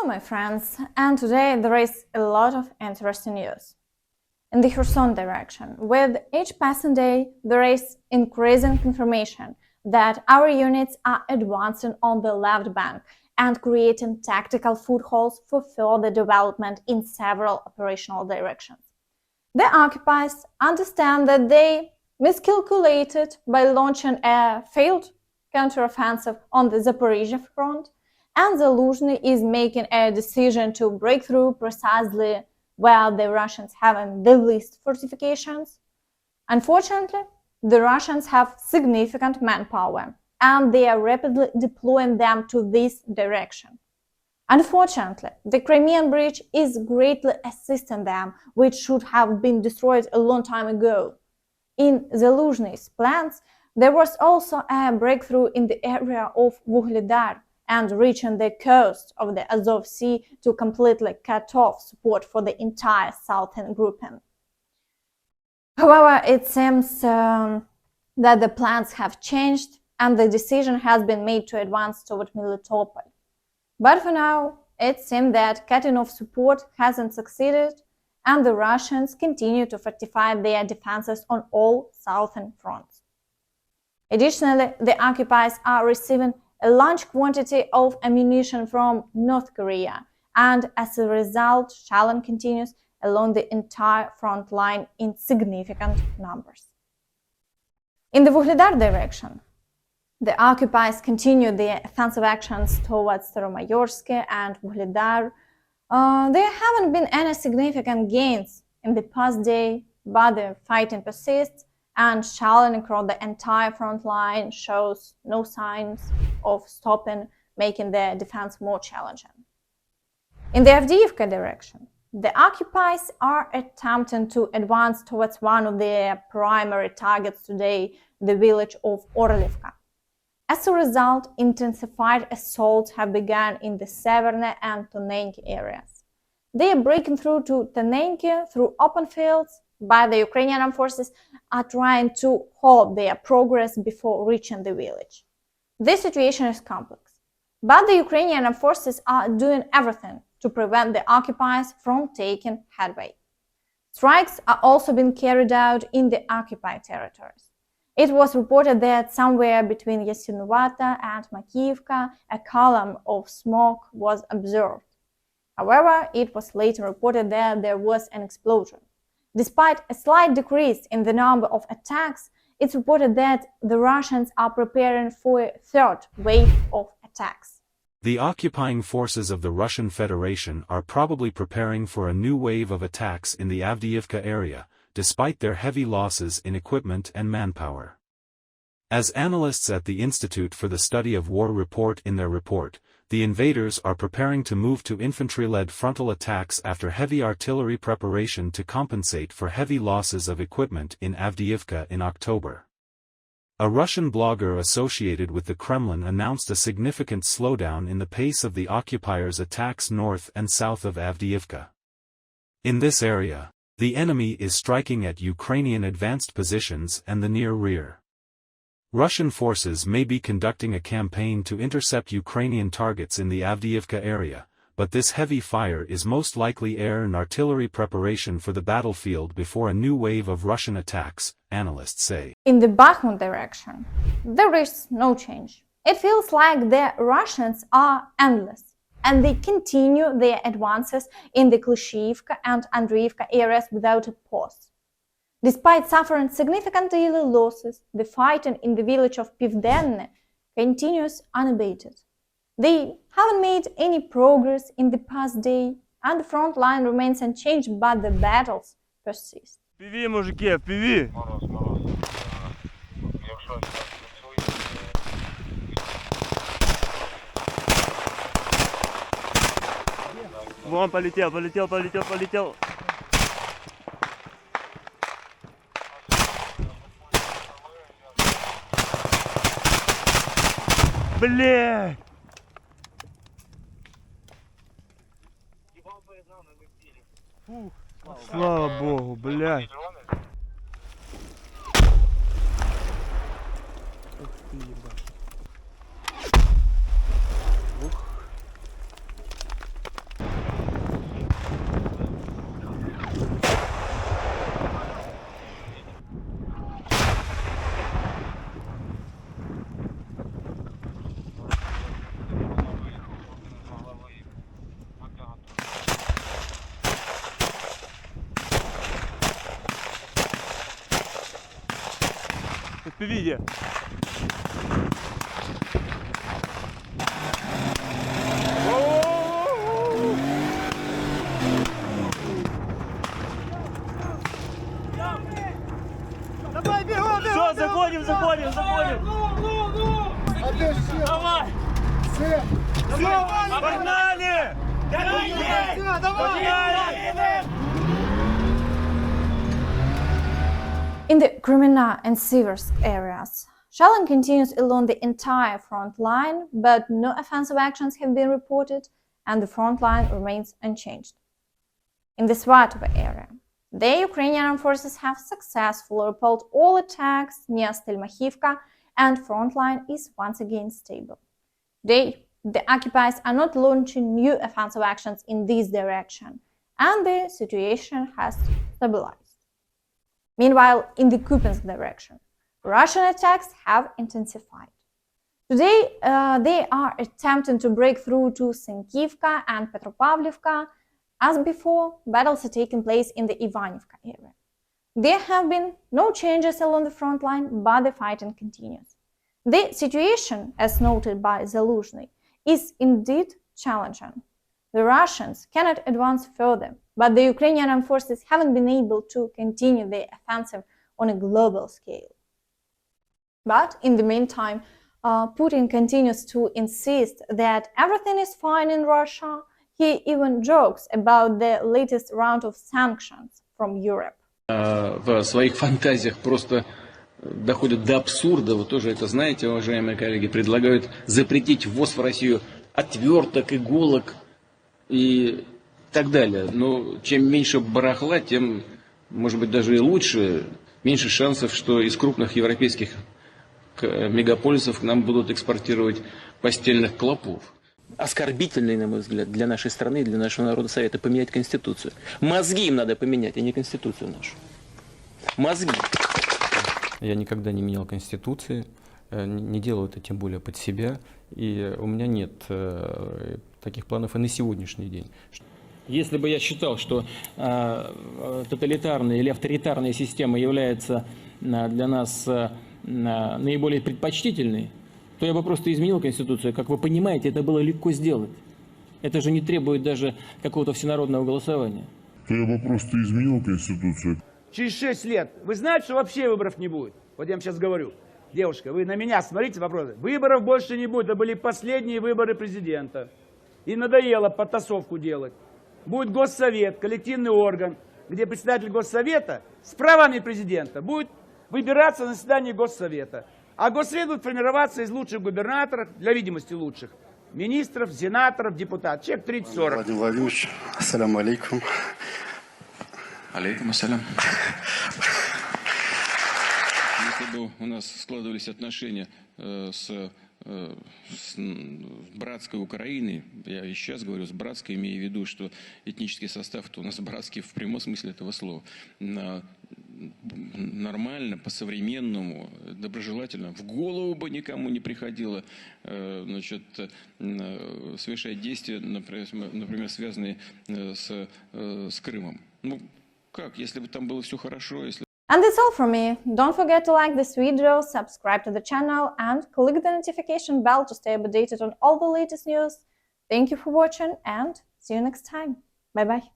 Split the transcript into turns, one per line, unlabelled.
Hello my friends, and today there is a lot of interesting news. In the Kherson direction, with each passing day, there is increasing confirmation that our units are advancing on the left bank and creating tactical footholds for further development in several operational directions. The occupiers understand that they miscalculated by launching a failed counteroffensive on the Zaporizhia front, and Zaluzhny is making a decision to break through precisely where the Russians have the least fortifications. Unfortunately, the Russians have significant manpower, and they are rapidly deploying them to this direction. Unfortunately, the Crimean Bridge is greatly assisting them, which should have been destroyed a long time ago. In Zaluzhny's plans, there was also a breakthrough in the area of Vuhledar and reaching the coast of the Azov Sea to completely cut off support for the entire southern grouping. However, it seems that the plans have changed and the decision has been made to advance toward Melitopol. But for now, it seems that cutting off support hasn't succeeded, and the Russians continue to fortify their defenses on all southern fronts. Additionally, the occupiers are receiving a large quantity of ammunition from North Korea, and as a result, shelling continues along the entire front line in significant numbers. In the Vuhledar direction, the occupiers continue their offensive actions towards Staromayorsk and Vuhledar. There haven't been any significant gains in the past day, but the fighting persists, and shelling across the entire front line shows no signs of stopping, making the defense more challenging. In the Avdiivka direction, the occupiers are attempting to advance towards one of their primary targets today, the village of Orlivka. As a result, intensified assaults have begun in the Severne and Tonenki areas. They are breaking through to Tonenki through open fields, but the Ukrainian Armed Forces are trying to halt their progress before reaching the village. This situation is complex, but the Ukrainian Armed Forces are doing everything to prevent the occupiers from taking headway. Strikes are also being carried out in the occupied territories. It was reported that somewhere between Yasinuvata and Makivka, a column of smoke was observed. However, it was later reported that there was an explosion. Despite a slight decrease in the number of attacks, it's reported that the Russians are preparing for a third wave of attacks.
The occupying forces of the Russian Federation are probably preparing for a new wave of attacks in the Avdiivka area, despite their heavy losses in equipment and manpower. As analysts at the Institute for the Study of War report in their report, the invaders are preparing to move to infantry-led frontal attacks after heavy artillery preparation to compensate for heavy losses of equipment in Avdiivka in October. A Russian blogger associated with the Kremlin announced a significant slowdown in the pace of the occupiers' attacks north and south of Avdiivka. In this area, the enemy is striking at Ukrainian advanced positions and the near rear. Russian forces may be conducting a campaign to intercept Ukrainian targets in the Avdiivka area, but this heavy fire is most likely air and artillery preparation for the battlefield before a new wave of Russian attacks, analysts say.
In the Bakhmut direction, there is no change. It feels like the Russians are endless, and they continue their advances in the Klishchiivka and Andriivka areas without a pause. Despite suffering significant daily losses, the fighting in the village of Pivdenne continues unabated. They haven't made any progress in the past day, and the front line remains unchanged, but the battles persist.
Впереди, мужики, впереди! Вон, полетел! Блядь! Фух, слава богу, блядь. Ух ты, ебать. FPV.
Давай, бегом,
Все, заходим.
Давай!
Все, погнали!
In the Kremenna and Siversk areas, shelling continues along the entire front line, but no offensive actions have been reported and the front line remains unchanged. In the Svatove area, the Ukrainian Armed Forces have successfully repelled all attacks near Avdiivka and front line is once again stable. Today, the occupiers are not launching new offensive actions in this direction and the situation has stabilized. Meanwhile, in the Kupiansk direction, Russian attacks have intensified. Today, they are attempting to break through to Avdiivka and Petropavlivka. As before, battles are taking place in the Ivanivka area. There have been no changes along the front line, but the fighting continues. The situation, as noted by Zaluzhny, is indeed challenging. The Russians cannot advance further, but the Ukrainian Armed Forces haven't been able to continue their offensive on a global scale. But in the meantime, Putin continues to insist that everything is fine in Russia. He even jokes about the latest round of sanctions from Europe.
В своих фантазиях просто доходят до абсурда. Вы тоже это знаете, уважаемые коллеги. Предлагают запретить ввоз в Россию отверток, иголок и так далее. Но чем меньше барахла, тем, может быть, даже и лучше. Меньше шансов, что из крупных европейских мегаполисов к нам будут экспортировать постельных клопов. Оскорбительный, на мой взгляд, для нашей страны и для нашего народа совета поменять Конституцию. Мозги им надо поменять, а не Конституцию нашу. Мозги.
Я никогда не менял Конституции, не делал это тем более под себя, и у меня нет таких планов и на сегодняшний день.
Если бы я считал, что тоталитарная или авторитарная система является для нас наиболее предпочтительной, то я бы просто изменил Конституцию. Как вы понимаете, это было легко сделать. Это же не требует даже какого-то всенародного голосования.
То я бы просто изменил Конституцию.
Через 6 лет. Вы знаете, что вообще выборов не будет? Вот я вам сейчас говорю. Девушка, вы на меня смотрите вопросы. Выборов больше не будет. Это были последние выборы президента. И надоело подтасовку делать. Будет госсовет, коллективный орган, где председатель госсовета с правами президента будет выбираться на заседании госсовета. А госсовет будет формироваться из лучших губернаторов, для видимости лучших, министров, сенаторов, депутатов. Человек 30-40.
Владимир Владимирович, ассаламу алейкум.
Алейкум ассалям. Если бы у нас складывались отношения с братской Украиной, я и сейчас говорю с братской, имея в виду, что этнический состав-то у нас братский в прямом смысле этого слова, нормально, по-современному, доброжелательно, в голову бы никому не приходило совершать действия, например, связанные с Крымом. Ну, как, если бы там было все хорошо, если...
And that's all from me. Don't forget to like this video, subscribe to the channel and click the notification bell to stay updated on all the latest news. Thank you for watching and see you next time. Bye bye.